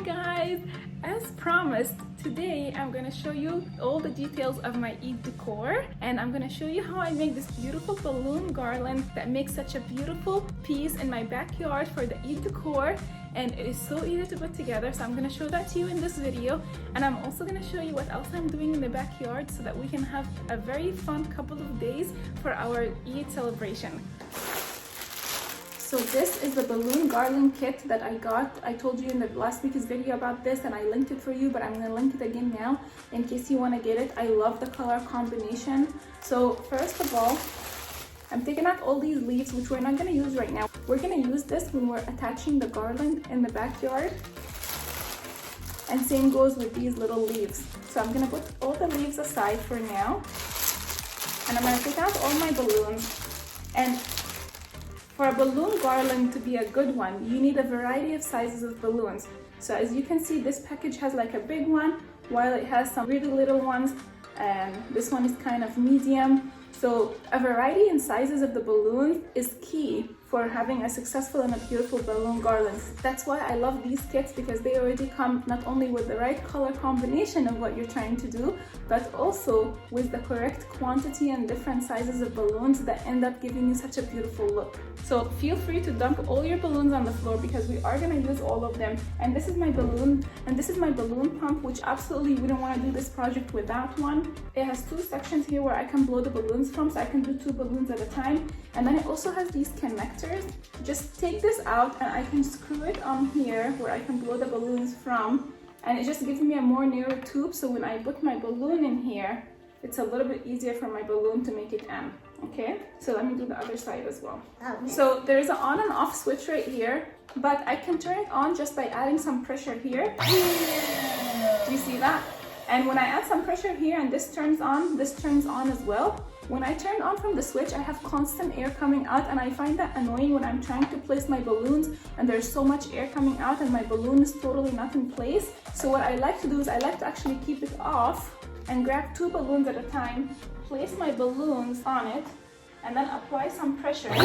guys, as promised, today I'm gonna show you all the details of my Eid decor, and I'm gonna show you how I make this beautiful balloon garland that makes such a beautiful piece in my backyard for the Eid decor. And it is so easy to put together, so I'm gonna show that to you in this video. And I'm also gonna show you what else I'm doing in the backyard so that we can have a very fun couple of days for our Eid celebration. So this is the balloon garland kit that I got. I told you in the last week's video about this and I linked it for you, but I'm gonna link it again now in case you wanna get it. I love the color combination. So first of all, I'm taking out all these leaves, which we're not gonna use right now. We're gonna use this when we're attaching the garland in the backyard. And same goes with these little leaves. So I'm gonna put all the leaves aside for now. And I'm gonna take out all my balloons. And for a balloon garland to be a good one, you need a variety of sizes of balloons. So as you can see, this package has like a big one, while it has some really little ones, and this one is kind of medium. So a variety in sizes of the balloon is key for having a successful and a beautiful balloon garland. That's why I love these kits, because they already come not only with the right color combination of what you're trying to do, but also with the correct quantity and different sizes of balloons that end up giving you such a beautiful look. So feel free to dump all your balloons on the floor because we are gonna use all of them. And this is my balloon, and this is my balloon pump, which absolutely we don't wanna do this project without one. It has two sections here where I can blow the balloons from, so I can do 2 balloons at a time. And then it also has these connectors. Just take this out and I can screw it on here where I can blow the balloons from, and it just gives me a more narrow tube, so when I put my balloon in here, it's a little bit easier for my balloon to make it end. Okay, so let me do the other side as well. So there's an on and off switch right here, but I can turn it on just by adding some pressure here. Do you see that? And when I add some pressure here and this turns on as well. When I turn on from the switch, I have constant air coming out, and I find that annoying when I'm trying to place my balloons and there's so much air coming out and my balloon is totally not in place. So what I like to do is I like to actually keep it off and grab 2 balloons at a time, place my balloons on it, and then apply some pressure. And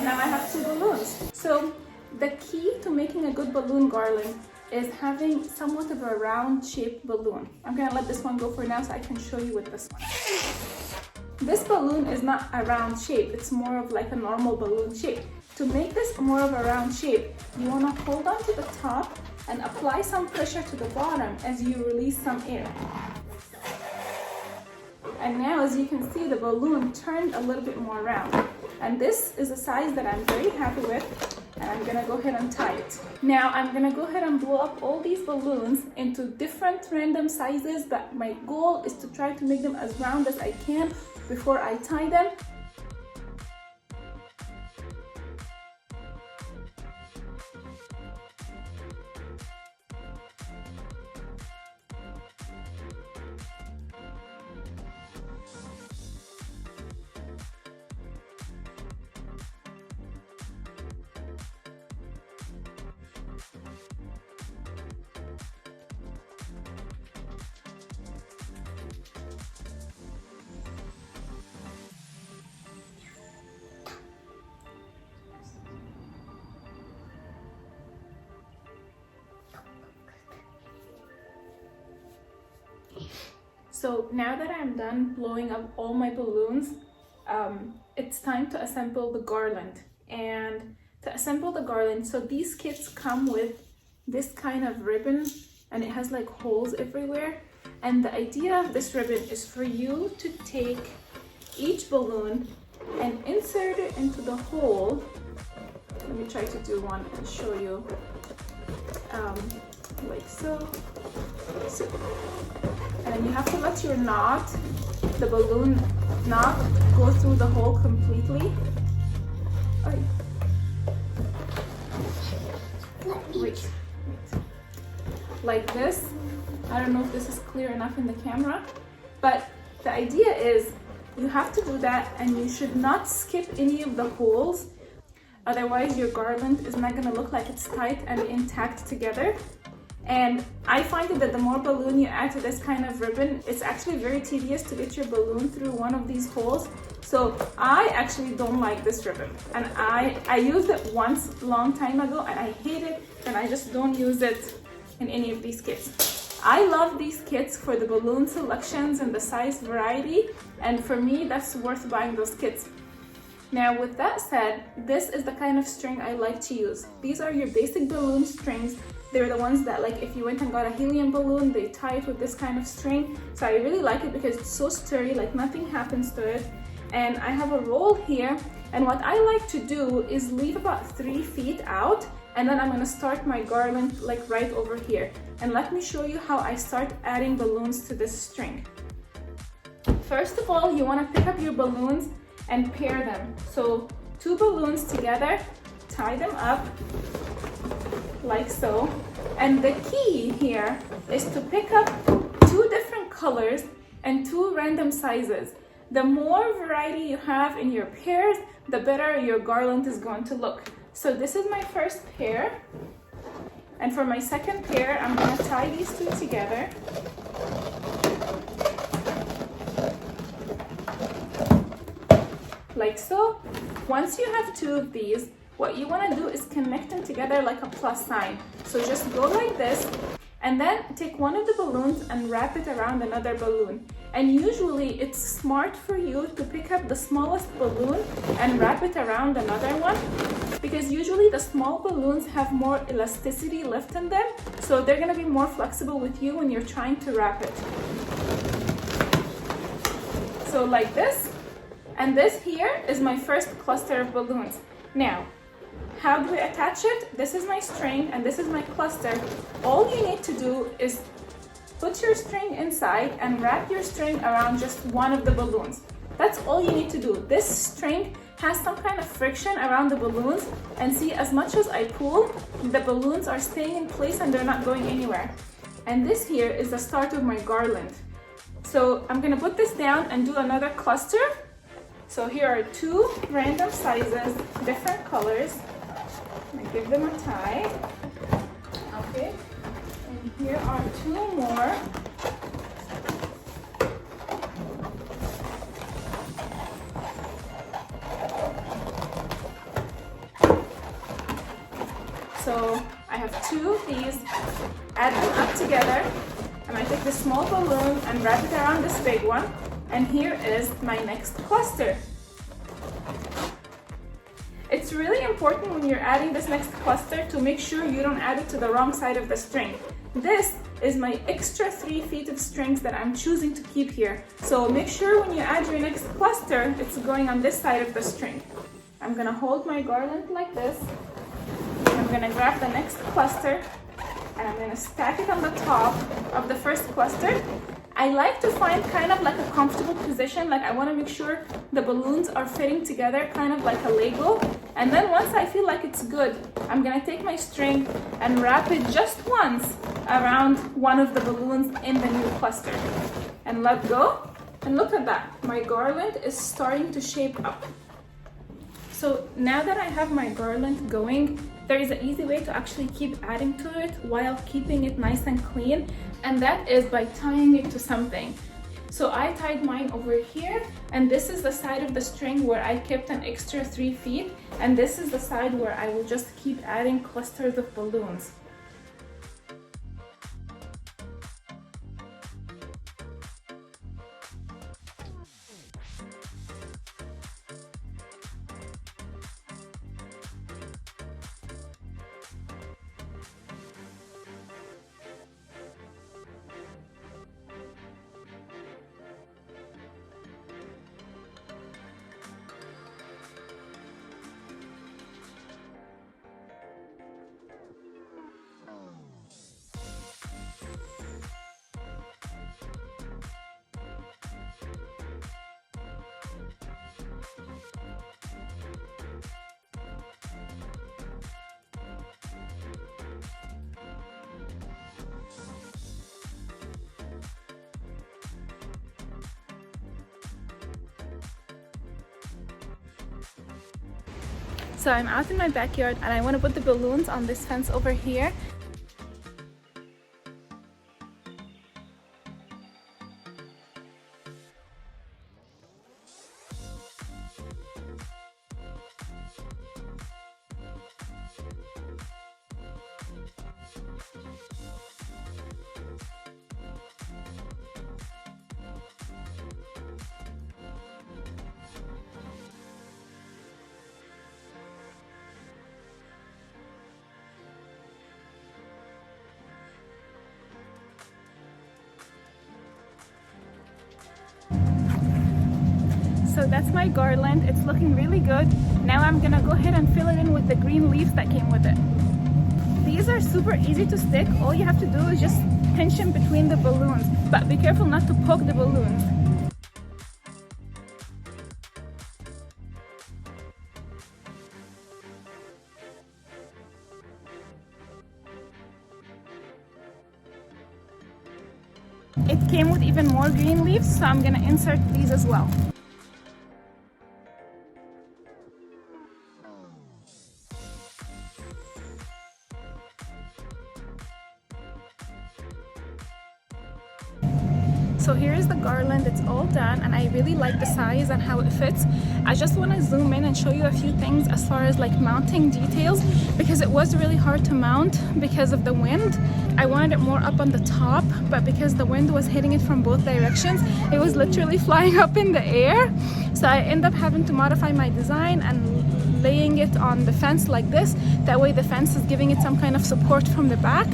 now I have 2 balloons. So the key to making a good balloon garland is having somewhat of a round shaped balloon. I'm gonna let this one go for now so I can show you with this one. This balloon is not a round shape, it's more of like a normal balloon shape. To make this more of a round shape, you wanna hold on to the top and apply some pressure to the bottom as you release some air. And now, as you can see, the balloon turned a little bit more round. And this is a size that I'm very happy with, and I'm gonna go ahead and tie it. Now I'm gonna go ahead and blow up all these balloons into different random sizes, but my goal is to try to make them as round as I can before I tie them. So now that I'm done blowing up all my balloons, it's time to assemble the garland. And to assemble the garland, so these kits come with this kind of ribbon, and it has like holes everywhere. And the idea of this ribbon is for you to take each balloon and insert it into the hole. Let me try to do one and show you. Like so. And then you have to let your knot, the balloon knot, go through the hole completely. Wait. Like this. I don't know if this is clear enough in the camera, but the idea is you have to do that, and you should not skip any of the holes. Otherwise your garland is not going to look like it's tight and intact together. And I find that the more balloon you add to this kind of ribbon, it's actually very tedious to get your balloon through one of these holes. So I actually don't like this ribbon. And I used it once long time ago and I hate it, and I just don't use it in any of these kits. I love these kits for the balloon selections and the size variety, and for me that's worth buying those kits. Now with that said, this is the kind of string I like to use. These are your basic balloon strings. They're the ones that, like, if you went and got a helium balloon, they tie it with this kind of string. So I really like it because it's so sturdy, like nothing happens to it. And I have a roll here, and what I like to do is leave about 3 feet out, and then I'm gonna start my garland like right over here. And let me show you how I start adding balloons to this string. First of all, you wanna pick up your balloons and pair them. So 2 balloons together, tie them up like so. And the key here is to pick up 2 different colors and 2 random sizes. The more variety you have in your pairs, the better your garland is going to look. So this is my first pair. And for my second pair, I'm gonna tie these 2 together. Like so. Once you have 2 of these, what you want to do is connect them together like a plus sign. So just go like this, and then take one of the balloons and wrap it around another balloon. And usually it's smart for you to pick up the smallest balloon and wrap it around another one, because usually the small balloons have more elasticity left in them, so they're going to be more flexible with you when you're trying to wrap it. So like this. And this here is my first cluster of balloons. Now, how do we attach it? This is my string and this is my cluster. All you need to do is put your string inside and wrap your string around just one of the balloons. That's all you need to do. This string has some kind of friction around the balloons, and see, as much as I pull, the balloons are staying in place and they're not going anywhere. And this here is the start of my garland. So I'm gonna put this down and do another cluster. So here are 2 random sizes, different colors. I give them a tie. Okay. And here are 2 more. So I have 2 of these. Add them up together. And I take the small balloon and wrap it around this big one. And here is my next cluster. It's really important when you're adding this next cluster to make sure you don't add it to the wrong side of the string. This is my extra 3 feet of strings that I'm choosing to keep here. So make sure when you add your next cluster, it's going on this side of the string. I'm gonna hold my garland like this. I'm gonna grab the next cluster and I'm gonna stack it on the top of the first cluster. I like to find kind of like a comfortable position, like I want to make sure the balloons are fitting together kind of like a Lego. And then once I feel like it's good, I'm gonna take my string and wrap it just once around one of the balloons in the new cluster and let go. And look at that, my garland is starting to shape up. So now that I have my garland going, there is an easy way to actually keep adding to it while keeping it nice and clean, and that is by tying it to something. So I tied mine over here, and this is the side of the string where I kept an extra 3 feet, and this is the side where I will just keep adding clusters of balloons. So I'm out in my backyard and I want to put the balloons on this fence over here. So that's my garland. It's looking really good. Now I'm gonna go ahead and fill it in with the green leaves that came with it. These are super easy to stick. All you have to do is just pinch them between the balloons, but be careful not to poke the balloons. It came with even more green leaves, so I'm gonna insert these as well. So here is the garland. It's all done and I really like the size and how it fits. I just want to zoom in and show you a few things as far as like mounting details, because it was really hard to mount because of the wind. I wanted it more up on the top, but because the wind was hitting it from both directions, it was literally flying up in the air. So I ended up having to modify my design and laying it on the fence like this. That way the fence is giving it some kind of support from the back.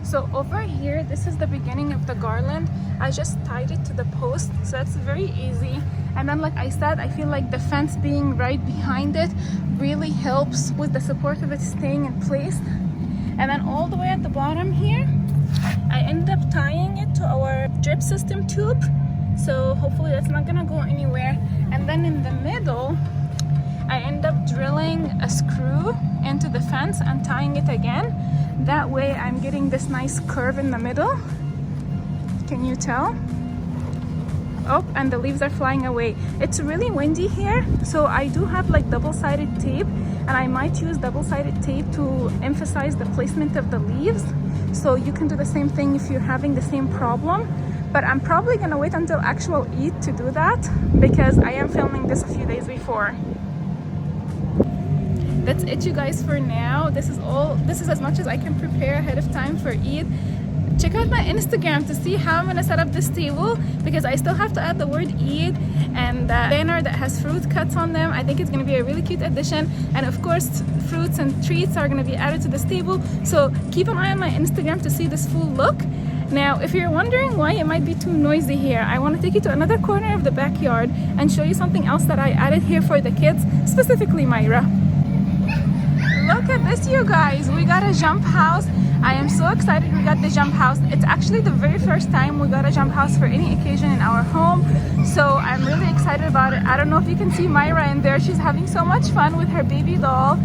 So over here, this is the beginning of the garland. I just tied it to the post, so that's very easy. And then like I said, I feel like the fence being right behind it really helps with the support of it staying in place. And then all the way at the bottom here, I ended up tying it to our drip system tube. So hopefully that's not gonna go anywhere. And then in the middle, I end up drilling a screw into the fence and tying it again. That way I'm getting this nice curve in the middle. Can you tell? Oh, and the leaves are flying away. It's really windy here, so I do have like double-sided tape, and I might use double-sided tape to emphasize the placement of the leaves. So you can do the same thing if you're having the same problem. But I'm probably gonna wait until actual Eid to do that, because I am filming this a few days before. That's it, you guys, for now. This is as much as I can prepare ahead of time for Eid. Check out my Instagram to see how I'm gonna set up this table, because I still have to add the word Eid and the banner that has fruit cuts on them. I think it's gonna be a really cute addition, and of course fruits and treats are gonna be added to this table. So keep an eye on my Instagram to see this full look. Now, if you're wondering why it might be too noisy here, I want to take you to another corner of the backyard and show you something else that I added here for the kids, specifically Myra. Look at this, you guys. We got a jump house. I am so excited we got the jump house. It's actually the very first time we got a jump house for any occasion in our home. So I'm really excited about it. I don't know if you can see Myra in there. She's having so much fun with her baby doll.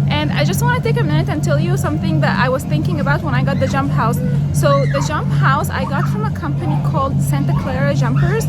And I just want to take a minute and tell you something that I was thinking about when I got the jump house. So the jump house I got from a company called Santa Clara Jumpers,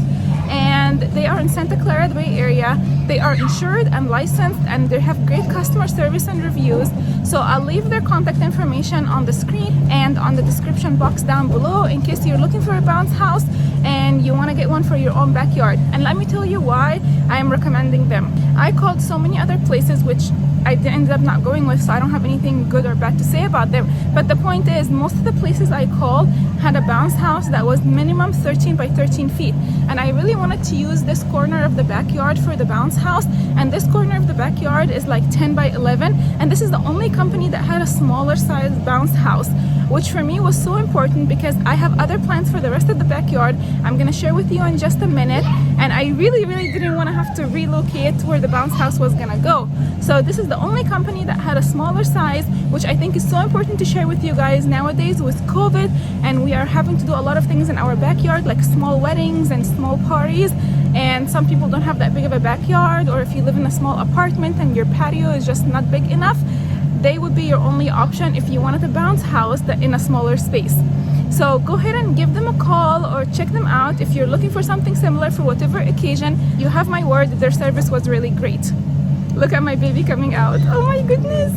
and they are in Santa Clara, the Bay Area. They are insured and licensed, and they have great customer service and reviews. So I'll leave their contact information on the screen and on the description box down below in case you're looking for a bounce house and you want to get one for your own backyard. And let me tell you why I am recommending them. I called so many other places which I ended up not going with, so I don't have anything good or bad to say about them. But the point is, most of the places I called had a bounce house that was minimum 13 by 13 feet. And I really wanted to use this corner of the backyard for the bounce house. And this corner of the backyard is like 10 by 11. And this is the only company that had a smaller size bounce house, which for me was so important because I have other plans for the rest of the backyard I'm gonna share with you in just a minute. And I really didn't want to have to relocate where the bounce house was gonna go. So this is the only company that had a smaller size, which I think is so important to share with you guys nowadays with COVID, and we are having to do a lot of things in our backyard, like small weddings and small parties, and some people don't have that big of a backyard, or if you live in a small apartment and your patio is just not big enough, they would be your only option if you wanted a bounce house that in a smaller space. So go ahead and give them a call or check them out if you're looking for something similar for whatever occasion. You have my word that their service was really great. Look at my baby coming out. Oh my goodness.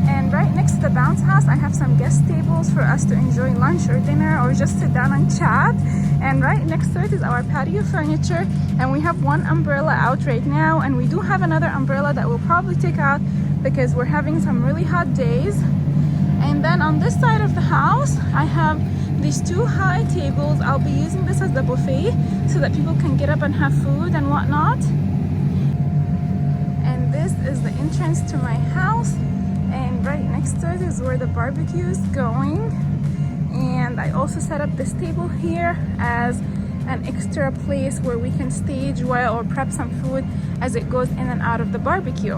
And right next to the bounce house, I have some guest tables for us to enjoy lunch or dinner or just sit down and chat. And right next to it is our patio furniture, and we have one umbrella out right now, and we do have another umbrella that we'll probably take out because we're having some really hot days. And then on this side of the house, I have these two high tables. I'll be using this as the buffet so that people can get up and have food and whatnot. And this is the entrance to my house, and right next to it is where the barbecue is going. And I also set up this table here as an extra place where we can stage well or prep some food as it goes in and out of the barbecue.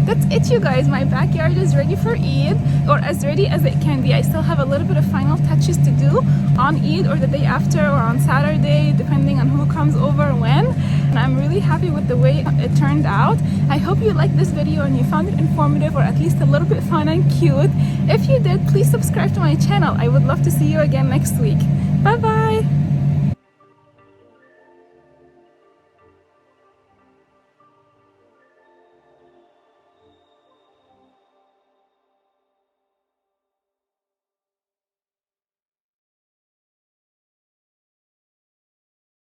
That's it, you guys. My backyard is ready for Eid, or as ready as it can be. I still have a little bit of final touches to do on Eid or the day after or on Saturday, depending on who comes over when. And I'm really happy with the way it turned out. I hope you liked this video and you found it informative or at least a little bit fun and cute. If you did, please subscribe to my channel. I would love to see you again next week. Bye bye!